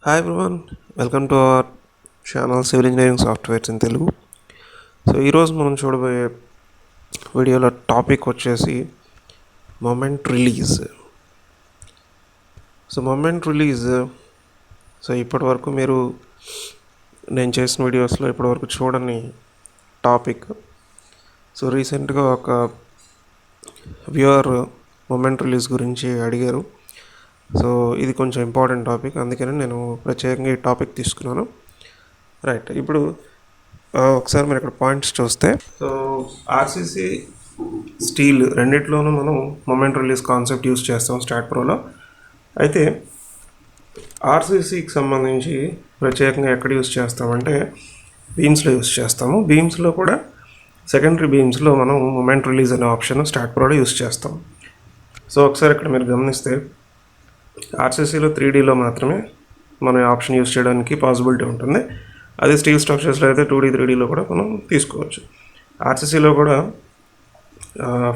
Hi everyone, welcome to our channel civil engineering softwares in Telugu. So ఈరోజు మనం చూడబోయే వీడియోలో టాపిక్ వచ్చేసి మొమెంట్ రిలీజ్. సో ఇప్పటివరకు మీరు నేను చేసిన వీడియోస్లో ఇప్పటివరకు చూడని టాపిక్. సో రీసెంట్గా ఒక వ్యూవర్ మొమెంట్ రిలీజ్ గురించి అడిగారు. సో ఇది కొంచెం ఇంపార్టెంట్ టాపిక్, అందుకని నేను ప్రత్యేకంగా ఈ టాపిక్ తీసుకున్నాను. రైట్, ఇప్పుడు ఒకసారి మీరు ఇక్కడ పాయింట్స్ చూస్తే, సో ఆర్సీసీ స్టీల్ రెండిట్లోనూ మనం మొమెంట్ రిలీజ్ కాన్సెప్ట్ యూస్ చేస్తాం స్టాట్ ప్రోలో. అయితే ఆర్సీసీకి సంబంధించి ప్రత్యేకంగా ఎక్కడ యూస్ చేస్తామంటే బీమ్స్లో యూస్ చేస్తాము. బీమ్స్లో కూడా సెకండరీ బీమ్స్లో మనం మొమెంట్ రిలీజ్ అనే ఆప్షన్ స్టాట్ ప్రోలో యూస్ చేస్తాం. సో ఒకసారి ఇక్కడ మీరు గమనిస్తే ఆర్సీసీలో 3Dలో మాత్రమే మనం ఆప్షన్ యూస్ చేయడానికి పాసిబిలిటీ ఉంటుంది. అదే స్టీల్ స్ట్రక్చర్స్లో అయితే 2D 3Dలో కూడా మనం తీసుకోవచ్చు. ఆర్సీసీలో కూడా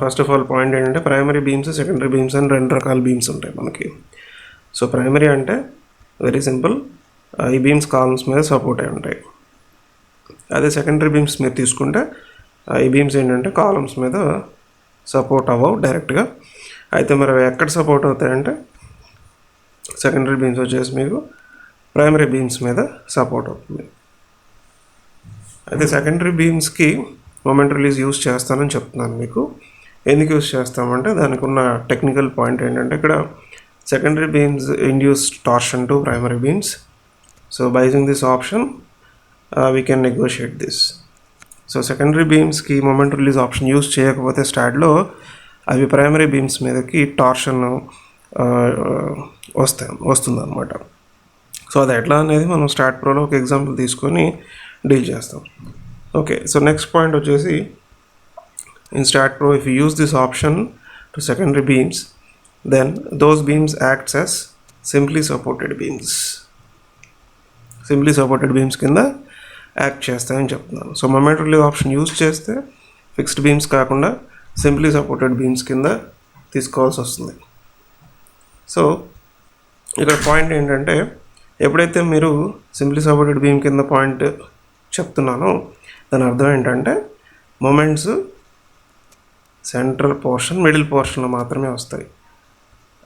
ఫస్ట్ ఆఫ్ ఆల్ పాయింట్ ఏంటంటే ప్రైమరీ బీమ్స్, సెకండరీ బీమ్స్ అని 2 రకాల బీమ్స్ ఉంటాయి మనకి. సో ప్రైమరీ అంటే వెరీ సింపుల్, ఈ బీమ్స్ కాలమ్స్ మీద సపోర్ట్ అయి ఉంటాయి. అదే సెకండరీ బీమ్స్ మీరు తీసుకుంటే ఈ బీమ్స్ ఏంటంటే కాలమ్స్ మీద సపోర్ట్ అవ్వవు డైరెక్ట్గా. అయితే మరి ఎక్కడ సపోర్ట్ అవుతాయంటే సెకండరీ బీమ్స్ వచ్చేసి మీకు ప్రైమరీ బీమ్స్ మీద సపోర్ట్ అవుతుంది. అయితే సెకండరీ బీమ్స్కి మొమెంట్ రిలీజ్ యూస్ చేస్తానని చెప్తున్నాను మీకు. ఎందుకు యూస్ చేస్తామంటే దానికి ఉన్న టెక్నికల్ పాయింట్ ఏంటంటే ఇక్కడ secondary beams induce torsion to primary beams. So by using this option we can negotiate this. So secondary బీమ్స్కి మొమెంట్ రిలీజ్ ఆప్షన్ యూస్ చేయకపోతే స్టాడ్లో అవి ప్రైమరీ బీమ్స్ మీదకి టార్షన్ వస్తుందన్నమాట. సో అది ఎట్లా అనేది మనం స్టాట్ ప్రోలో ఒక ఎగ్జాంపుల్ తీసుకొని డీల్ చేస్తాం. ఓకే, సో నెక్స్ట్ పాయింట్ వచ్చేసి in STAAD Pro if you use this option to secondary beams then those beams acts as simply supported beams. Simply supported beams కింద యాక్ట్ చేస్తాయని చెప్తున్నాను. So moment release option use చేస్తే fixed beams కాకుండా simply supported beams కింద తీసుకోవాల్సి వస్తుంది. So ఇక్కడ point ఏంటంటే ఎప్పుడైతే మీరు సింప్లీ సపోర్టెడ్ బీమ్ కింద పాయింట్ చెప్తున్నానో దాని అర్థం ఏంటంటే మొమెంట్స్ సెంట్రల్ పోర్షన్, మిడిల్ పోర్షన్లో మాత్రమే వస్తాయి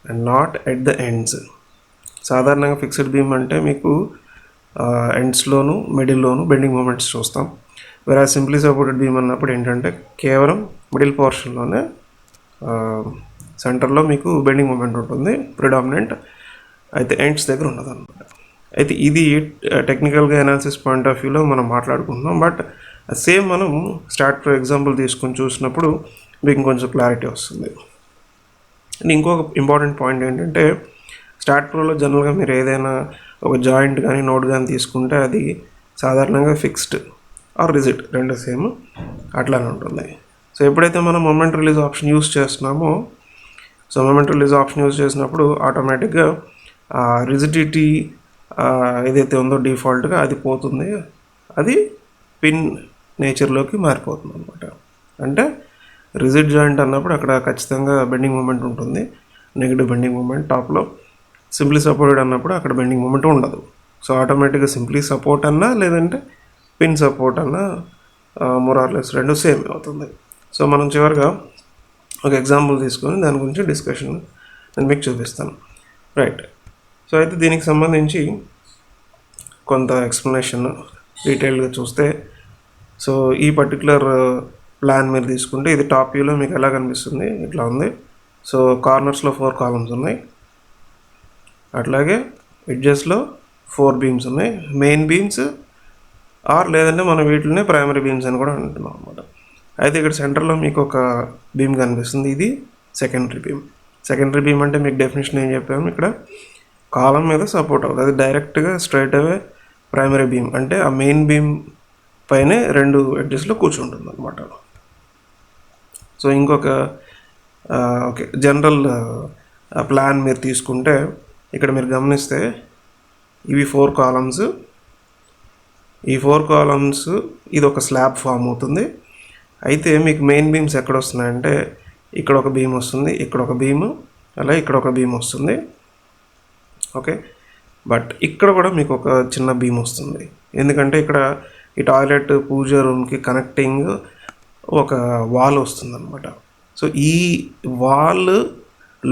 and not at the ends. సాధారణంగా ఫిక్స్డ్ బీమ్ అంటే మీకు ఎండ్స్లోను మిడిల్లోను బెండింగ్ మూమెంట్స్ చూస్తాం. వేరే సింప్లీ సపోర్టెడ్ బీమ్ అన్నప్పుడు ఏంటంటే కేవలం మిడిల్ పోర్షన్లోనే సెంటర్లో మీకు బెండింగ్ మూమెంట్ ఉంటుంది ప్రిడామినెంట్, అయితే ఎండ్స్ దగ్గర ఉండదు అనమాట. అయితే ఇది టెక్నికల్గా అనాలిసిస్ పాయింట్ ఆఫ్ వ్యూలో మనం మాట్లాడుకుంటున్నాం. బట్ సేమ్ మనం స్టాట్ ప్రో ఎగ్జాంపుల్ తీసుకొని చూసినప్పుడు మీకు కొంచెం క్లారిటీ వస్తుంది. అండ్ ఇంకొక ఇంపార్టెంట్ పాయింట్ ఏంటంటే స్టాట్ ప్రోలో జనరల్గా మీరు ఏదైనా ఒక జాయింట్ కానీ నోడ్ కానీ తీసుకుంటే అది సాధారణంగా ఫిక్స్డ్ ఆర్ రిజిడ్ రెండు సేమ్ అట్లానే ఉంటుంది. సో ఎప్పుడైతే మనం మొమెంట్ రిలీజ్ ఆప్షన్ యూస్ చేస్తున్నామో, so moment release option use చేసినప్పుడు ఆటోమేటిక్గా రిజిడిటీ ఏదైతే ఉందో డిఫాల్ట్గా అది పోతుంది, అది పిన్ నేచర్లోకి మారిపోతుంది అనమాట. అంటే రిజిడ్ జాయింట్ అన్నప్పుడు అక్కడ ఖచ్చితంగా బెండింగ్ మూమెంట్ ఉంటుంది, నెగిటివ్ బెండింగ్ మూమెంట్ టాప్లో. సింప్లీ సపోర్టెడ్ అన్నప్పుడు అక్కడ బెండింగ్ మూమెంట్ ఉండదు. సో ఆటోమేటిక్గా సింప్లీ సపోర్ట్ అన్నా లేదంటే పిన్ సపోర్ట్ అన్నా మోరార్లెస్ రెండు సేమ్ అవుతుంది. సో మనం చివరిగా ఒక ఎగ్జాంపుల్ తీసుకొని దాని గురించి డిస్కషన్ నేను మీకు చూపిస్తాను. రైట్, సో అయితే దీనికి సంబంధించి కొంత ఎక్స్ప్లెనేషన్ డీటెయిల్గా చూస్తే, సో ఈ పర్టికులర్ ప్లాన్ మీరు తీసుకుంటే ఇది టాప్ వ్యూలో మీకు ఎలా కనిపిస్తుంది, ఇట్లా ఉంది. సో కార్నర్స్లో 4 కాలమ్స్ ఉన్నాయి, అట్లాగే ఎడ్జెస్లో 4 బీమ్స్ ఉన్నాయి. మెయిన్ బీమ్స్ ఆర్ లేదంటే మనం వీటిని ప్రైమరీ బీమ్స్ అని కూడా అంటున్నాం అనమాట. అయితే ఇక్కడ సెంటర్లో మీకు ఒక బీమ్ కనిపిస్తుంది, ఇది సెకండరీ బీమ్. సెకండరీ బీమ్ అంటే మీకు డెఫినేషన్ ఏం చెప్పాము, ఇక్కడ కాలం మీద సపోర్ట్ అవుతుంది, అది డైరెక్ట్గా స్ట్రైట్ అవే ప్రైమరీ బీమ్ అంటే ఆ మెయిన్ బీమ్ పైనే 2 ఎడ్జెస్లో కూర్చుంటుంది అనమాట. సో ఇంకొక ఓకే జనరల్ ప్లాన్ మీరు తీసుకుంటే ఇక్కడ మీరు గమనిస్తే ఇవి 4 కాలమ్స్, ఈ 4 కాలమ్స్ ఇది ఒక స్లాబ్ ఫామ్ అవుతుంది. అయితే మీకు మెయిన్ బీమ్స్ ఎక్కడ వస్తున్నాయంటే ఇక్కడ ఒక బీమ్ వస్తుంది, ఇక్కడ ఒక బీమ్, అలా ఇక్కడ ఒక బీమ్ వస్తుంది. ఓకే, బట్ ఇక్కడ కూడా మీకు ఒక చిన్న బీమ్ వస్తుంది, ఎందుకంటే ఇక్కడ ఈ టాయిలెట్ పూజ రూమ్కి కనెక్టింగ్ ఒక వాల్ వస్తుందన్నమాట. సో ఈ వాల్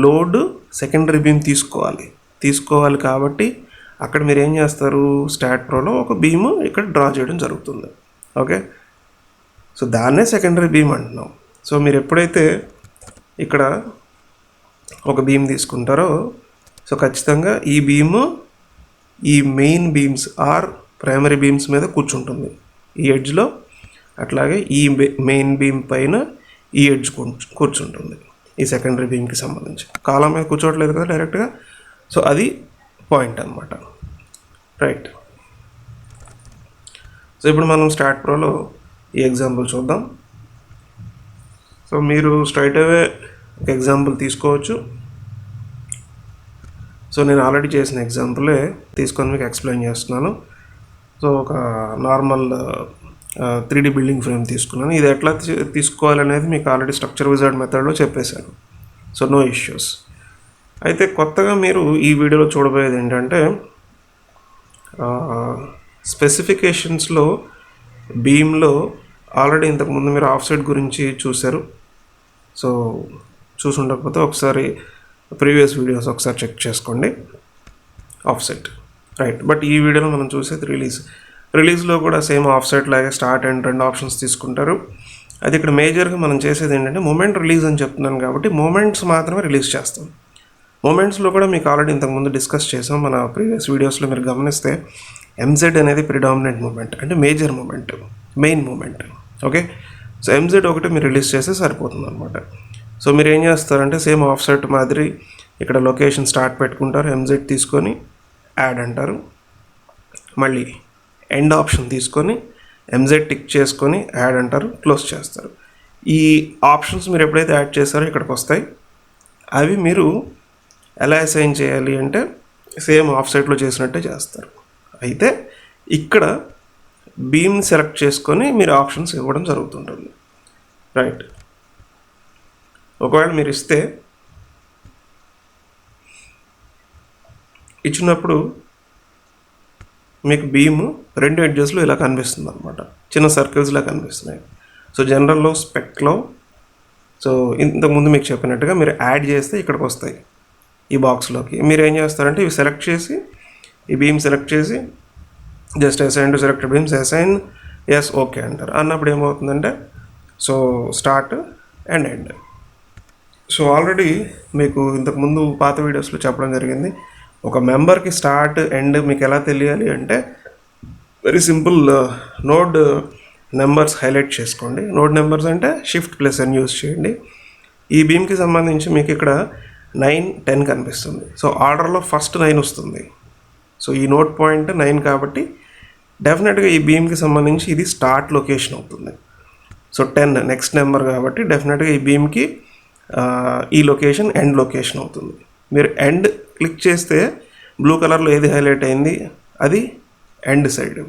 లోడ్ సెకండరీ బీమ్ తీసుకోవాలి కాబట్టి అక్కడ మీరు ఏం చేస్తారు, స్టాట్ ప్రోలో ఒక బీమ్ ఇక్కడ డ్రా చేయడం జరుగుతుంది. ఓకే, సో దాన్నే సెకండరీ బీమ్ అంటున్నాం. సో మీరు ఎప్పుడైతే ఇక్కడ ఒక బీమ్ తీసుకుంటారో సో ఖచ్చితంగా ఈ బీమ్ ఈ main beams or primary beams మీద కూర్చుంటుంది ఈ ఎడ్జ్లో, అట్లాగే ఈ మెయిన్ బీమ్ పైన ఈ ఎడ్జ్ కూర్చుంటుంది ఈ సెకండరీ బీమ్కి సంబంధించి. కాలం మీద కూర్చోవట్లేదు కదా డైరెక్ట్గా, సో అది పాయింట్ అనమాట. రైట్, సో ఇప్పుడు మనం స్టాట్ ప్రోలో ఈ ఎగ్జాంపుల్ చూద్దాం. సో మీరు స్ట్రైట్ అవే ఒక ఎగ్జాంపుల్ తీసుకోవచ్చు. సో నేను ఆల్రెడీ చేసిన ఎగ్జాంపులే తీసుకొని మీకు ఎక్స్ప్లెయిన్ చేస్తున్నాను. సో ఒక నార్మల్ 3D బిల్డింగ్ ఫ్రేమ్ తీసుకున్నాను. ఇది ఎట్లా తీసుకోవాలనేది మీకు ఆల్రెడీ స్ట్రక్చర్ విజార్డ్ మెథడ్లో చెప్పేశాను. So no issues. అయితే కొత్తగా మీరు ఈ వీడియోలో చూడబోయేది ఏంటంటే స్పెసిఫికేషన్స్లో బీమ్లో ఆల్రెడీ ఇంతకుముందు మీరు ఆఫ్ సైడ్ గురించి చూశారు. సో చూసి ఉండకపోతే ఒకసారి ప్రీవియస్ వీడియోస్ ఒకసారి చెక్ చేసుకోండి ఆఫ్ సైడ్. రైట్, బట్ ఈ వీడియోలో మనం చూసేది రిలీజ్లో కూడా సేమ్ ఆఫ్ సైడ్ లాగే స్టార్ట్ అండ్ 2 ఆప్షన్స్ తీసుకుంటారు. అది ఇక్కడ మేజర్గా మనం చేసేది ఏంటంటే మూమెంట్ రిలీజ్ అని చెప్తున్నాను కాబట్టి మూమెంట్స్ మాత్రమే రిలీజ్ చేస్తాం. మూమెంట్స్లో కూడా మీకు ఆల్రెడీ ఇంతకుముందు డిస్కస్ చేసాం మన ప్రీవియస్ వీడియోస్లో. మీరు గమనిస్తే ఎంజెడ్ అనేది ప్రిడామినెంట్ మూమెంట్, అంటే major moment, main moment. Okay, so MZ ఒకటి మీరు రిలీజ్ చేస్తే సరిపోతుంది అనమాట. సో మీరు ఏం చేస్తారంటే సేమ్ ఆఫ్ సైట్ మాదిరి ఇక్కడ లొకేషన్ స్టార్ట్ పెట్టుకుంటారు, ఎంజెడ్ తీసుకొని యాడ్ అంటారు, మళ్ళీ ఎండ్ ఆప్షన్ తీసుకొని ఎంజెడ్ టిక్ చేసుకొని యాడ్ అంటారు, క్లోజ్ చేస్తారు. ఈ ఆప్షన్స్ మీరు ఎప్పుడైతే యాడ్ చేస్తారో ఇక్కడికి వస్తాయి. అవి మీరు ఎలా అసైన్ చేయాలి అంటే సేమ్ ఆఫ్ సైట్లో చేసినట్టే చేస్తారు. అయితే ఇక్కడ బీమ్ సెలెక్ట్ చేసుకొని మీరు ఆప్షన్స్ ఇవ్వడం జరుగుతుంటుంది. రైట్, ఒకవేళ మీరు ఇచ్చినప్పుడు మీకు బీమ్ 2 ఎడ్జెస్లో ఇలా కనిపిస్తుంది అనమాట, చిన్న సర్కిల్స్లా కనిపిస్తున్నాయి. సో జనరల్లో స్పెక్లో సో ఇంతకుముందు మీకు చెప్పినట్టుగా మీరు యాడ్ చేస్తే ఇక్కడికి వస్తాయి ఈ బాక్స్లోకి. మీరు ఏం చేస్తారంటే ఇవి సెలెక్ట్ చేసి ఈ బీమ్ సెలెక్ట్ చేసి just assign to selected beams, assign as okay అంటారు. అన్నప్పుడు ఏమవుతుందంటే so start and end. So already మీకు ఇంతకుముందు పాత వీడియోస్లో చెప్పడం జరిగింది. ఒక మెంబర్కి స్టార్ట్ ఎండ్ మీకు ఎలా తెలియాలి అంటే very simple, node numbers highlight చేసుకోండి. నోడ్ నెంబర్స్ అంటే Shift+N యూజ్ చేయండి. ఈ బీమ్కి సంబంధించి మీకు ఇక్కడ 9, 10 కనిపిస్తుంది. సో ఆర్డర్లో ఫస్ట్ 9 వస్తుంది. సో ఈ నోట్ పాయింట్ 9 కాబట్టి డెఫినెట్గా ఈ బీమ్కి సంబంధించి ఇది స్టార్ట్ లొకేషన్ అవుతుంది. సో 10 నెక్స్ట్ నెంబర్ కాబట్టి డెఫినెట్గా ఈ బీమ్కి ఈ లొకేషన్ ఎండ్ లొకేషన్ అవుతుంది. మీరు ఎండ్ క్లిక్ చేస్తే బ్లూ కలర్లో ఏది హైలైట్ అయింది అది ఎండ్ సైడ్.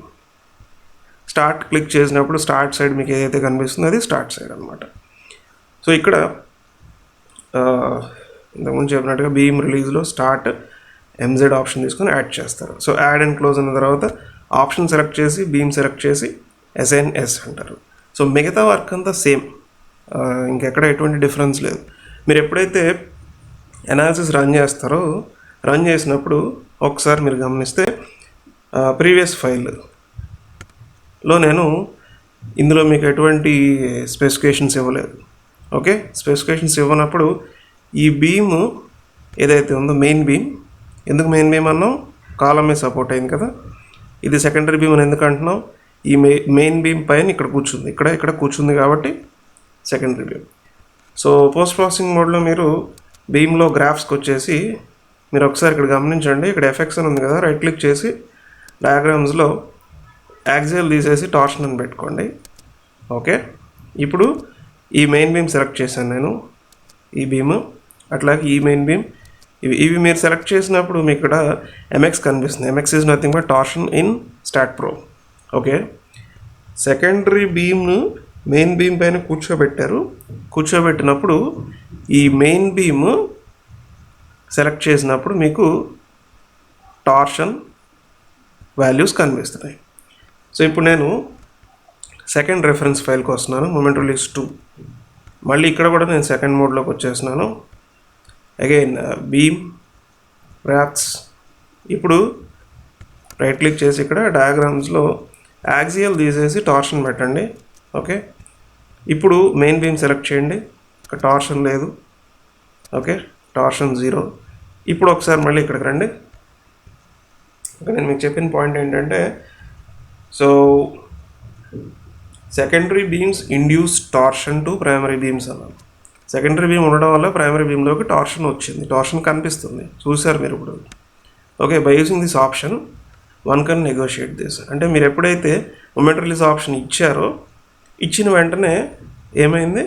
స్టార్ట్ క్లిక్ చేసినప్పుడు స్టార్ట్ సైడ్ మీకు ఏదైతే కనిపిస్తుందో అది స్టార్ట్ సైడ్ అనమాట. సో ఇక్కడ ఇంతకుముందు చెప్పినట్టుగా బీమ్ రిలీజ్లో స్టార్ట్ ఎంజెడ్ ఆప్షన్ తీసుకొని యాడ్ చేస్తారు. సో యాడ్ అండ్ క్లోజ్ అన్న తర్వాత ఆప్షన్ సెలెక్ట్ చేసి బీమ్ సెలెక్ట్ చేసి అసైన్ ఎస్ అంటారు. సో మిగతా వర్క్ అంతా సేమ్, ఇంకెక్కడ ఎటువంటి డిఫరెన్స్ లేదు. మీరు ఎప్పుడైతే అనాలిసిస్ రన్ చేసినప్పుడు ఒకసారి మీరు గమనిస్తే ప్రీవియస్ ఫైల్లో నేను ఇందులో మీకు ఎటువంటి స్పెసిఫికేషన్స్ ఇవ్వలేదు. ఓకే, స్పెసిఫికేషన్స్ ఇవ్వనప్పుడు ఈ బీమ్ ఏదైతే ఉందో మెయిన్ బీమ్, ఎందుకు మెయిన్ బీమ్ అన్నాం, కాలమే సపోర్ట్ అయింది కదా. ఇది సెకండరీ బీమ్ అని ఎందుకు అంటున్నాం, ఈ మెయిన్ బీమ్ పైన ఇక్కడ కూర్చుంది, ఇక్కడ కూర్చుంది కాబట్టి secondary beam. So post processing మోడ్లో మీరు బీమ్లో గ్రాఫ్స్కి వచ్చేసి మీరు ఒకసారి ఇక్కడ గమనించండి, ఇక్కడ ఎఫెక్ట్స్ అని ఉంది కదా, రైట్ క్లిక్ చేసి డయాగ్రామ్స్లో యాక్సియల్ తీసేసి టార్షన్ అని పెట్టుకోండి. ఓకే, ఇప్పుడు ఈ మెయిన్ బీమ్ సెలెక్ట్ చేశాను నేను, ఈ బీమ్ అట్లాగే ఈ మెయిన్ బీమ్, ఇవి మీరు సెలెక్ట్ చేసినప్పుడు మీకు ఇక్కడ MX కనిపిస్తుంది. MX is nothing but torsion in STAAD Pro. Okay, secondary బీమ్ను మెయిన్ బీమ్ పైన కూర్చోబెట్టినప్పుడు ఈ మెయిన్ బీమ్ సెలెక్ట్ చేసినప్పుడు మీకు టార్షన్ వాల్యూస్ కనిపిస్తున్నాయి. సో ఇప్పుడు నేను సెకండ్ రెఫరెన్స్ ఫైల్కి వస్తున్నాను, మూమెంట్ రిలీజ్ 2. మళ్ళీ ఇక్కడ కూడా నేను సెకండ్ మోడ్లోకి వచ్చేస్తున్నాను. Again beam wraps. ఇప్పుడు రైట్ క్లిక్ చేసి ఇక్కడ డయాగ్రామ్స్లో యాక్సియల్ తీసేసి టార్షన్ పెట్టండి. ఓకే, ఇప్పుడు మెయిన్ బీమ్ సెలెక్ట్ చేయండి. ఇక్కడ టార్షన్ లేదు. Okay, torsion 0. ఇప్పుడు ఒకసారి మళ్ళీ ఇక్కడికి రండి. ఓకే, నేను మీకు చెప్పిన పాయింట్ ఏంటంటే, so secondary beams induce torsion to primary beams అన్నాను. సెకండరీ బీమ్ ఉండడం వల్ల ప్రైమరీ బీమ్లోకి టార్షన్ వచ్చింది, టార్షన్ కనిపిస్తుంది, చూసారు మీరు ఇప్పుడు. Okay, by using this option one can negotiate this. అంటే మీరు ఎప్పుడైతే మూమెంట్ రిలీజ్ ఆప్షన్ ఇచ్చారో, ఇచ్చిన వెంటనే ఏమైంది,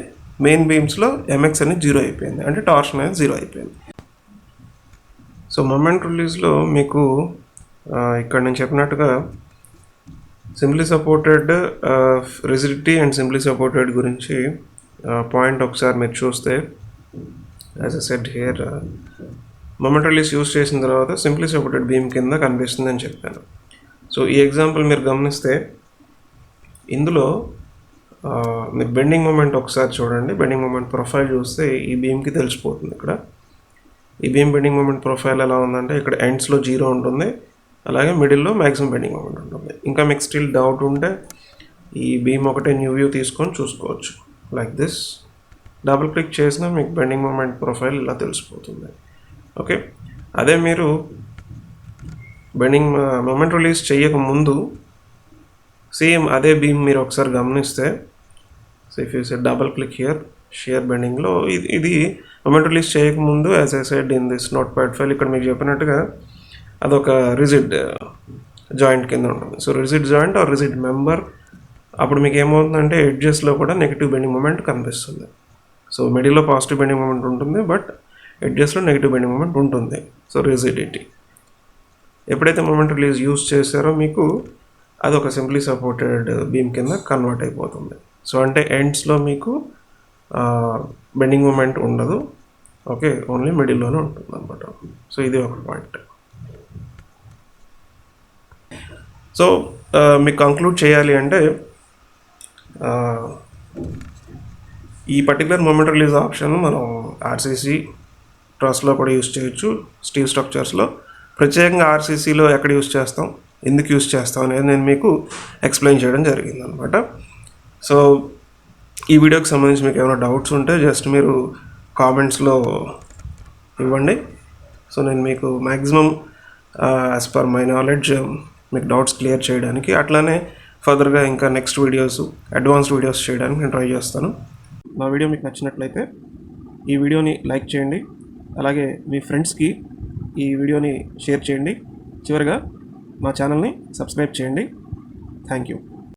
మెయిన్ బీమ్స్లో ఎంఎక్స్ అనేది 0 అయిపోయింది, అంటే టార్షన్ అనేది 0 అయిపోయింది. సో మూమెంట్ రిలీజ్లో మీకు ఇక్కడ నేను చెప్పినట్టుగా simply supported rigidity and simply supported గురించి పాయింట్ ఒకసారి మీరు చూస్తే, as a said here, moment release use చేసిన తర్వాత సింప్లీ సపోర్టెడ్ బీమ్ కింద కనిపిస్తుంది అని చెప్పాను. సో ఈ ఎగ్జాంపుల్ మీరు గమనిస్తే ఇందులో మీరు బెండింగ్ మూమెంట్ ఒకసారి చూడండి. బెండింగ్ మూమెంట్ ప్రొఫైల్ చూస్తే ఈ బీమ్కి తెలిసిపోతుంది. ఇక్కడ ఈ బీమ్ బెండింగ్ మూమెంట్ ప్రొఫైల్ ఎలా ఉందంటే, ఇక్కడ ఎండ్స్లో 0 ఉంటుంది, అలాగే మిడిల్లో మ్యాక్సిమం బెండింగ్ మూమెంట్ ఉంటుంది. ఇంకా మీకు స్టిల్ డౌట్ ఉంటే ఈ బీమ్ ఒకటే న్యూ వ్యూ తీసుకొని చూసుకోవచ్చు. లైక్ దిస్ డబుల్ క్లిక్ చేసినా మీకు బెండింగ్ మూమెంట్ ప్రొఫైల్ ఇలా తెలిసిపోతుంది. ఓకే, అదే మీరు బెండింగ్ మూమెంట్ రిలీజ్ చేయకముందు సేమ్ అదే బీమ్ మీరు ఒకసారి గమనిస్తే, so if you said double click here shear బెండింగ్లో, ఇది మూమెంట్ రిలీజ్ చేయకముందు as I said in this notepad file, ఇక్కడ మీకు చెప్పినట్టుగా అదొక రిజిడ్ జాయింట్ కింద ఉంటుంది. So rigid joint or rigid member. అప్పుడు మీకు ఏమవుతుందంటే ఎడ్జెస్లో కూడా నెగిటివ్ బెండింగ్ మూమెంట్ కనిపిస్తుంది. సో మిడిల్లో పాజిటివ్ బెండింగ్ మూమెంట్ ఉంటుంది, బట్ ఎడ్జెస్లో నెగిటివ్ బెండింగ్ మూమెంట్ ఉంటుంది. So rigidity. ఎప్పుడైతే మూమెంట్ రిలీజ్ యూజ్ చేశారో మీకు అదొక సింప్లీ సపోర్టెడ్ బీమ్ కింద కన్వర్ట్ అయిపోతుంది. సో అంటే ఎండ్స్లో మీకు బెండింగ్ మూమెంట్ ఉండదు. ఓకే, ఓన్లీ మిడిల్లోనే ఉంటుంది అనమాట. సో ఇది ఒక పాయింట్. సో మీకు కంక్లూడ్ చేయాలి అంటే, ఈ పర్టికులర్ మూమెంట్ రిలీజ్ ఆప్షన్ మనం ఆర్సీసీ ట్రస్లో కూడా యూజ్ చేయొచ్చు, స్టీల్ స్ట్రక్చర్స్లో. ప్రత్యేకంగా ఆర్సీసీలో ఎక్కడ యూజ్ చేస్తాం, ఎందుకు యూజ్ చేస్తాం అనేది నేను మీకు ఎక్స్ప్లెయిన్ చేయడం జరిగింది అనమాట. సో ఈ వీడియోకి సంబంధించి మీకు ఏమైనా డౌట్స్ ఉంటే జస్ట్ మీరు కామెంట్స్లో ఇవ్వండి. సో నేను మీకు maximum as per my knowledge మీకు డౌట్స్ క్లియర్ చేయడానికి, అట్లానే ఫర్దర్గా ఇంకా నెక్స్ట్ వీడియోస్, అడ్వాన్స్డ్ వీడియోస్ చేయడానికి నేను ట్రై చేస్తాను. నా వీడియో మీకు నచ్చినట్లయితే ఈ వీడియోని లైక్ చేయండి, అలాగే మీ ఫ్రెండ్స్కి ఈ వీడియోని షేర్ చేయండి. చివరిగా మా ఛానల్ని సబ్స్క్రైబ్ చేయండి. Thank you.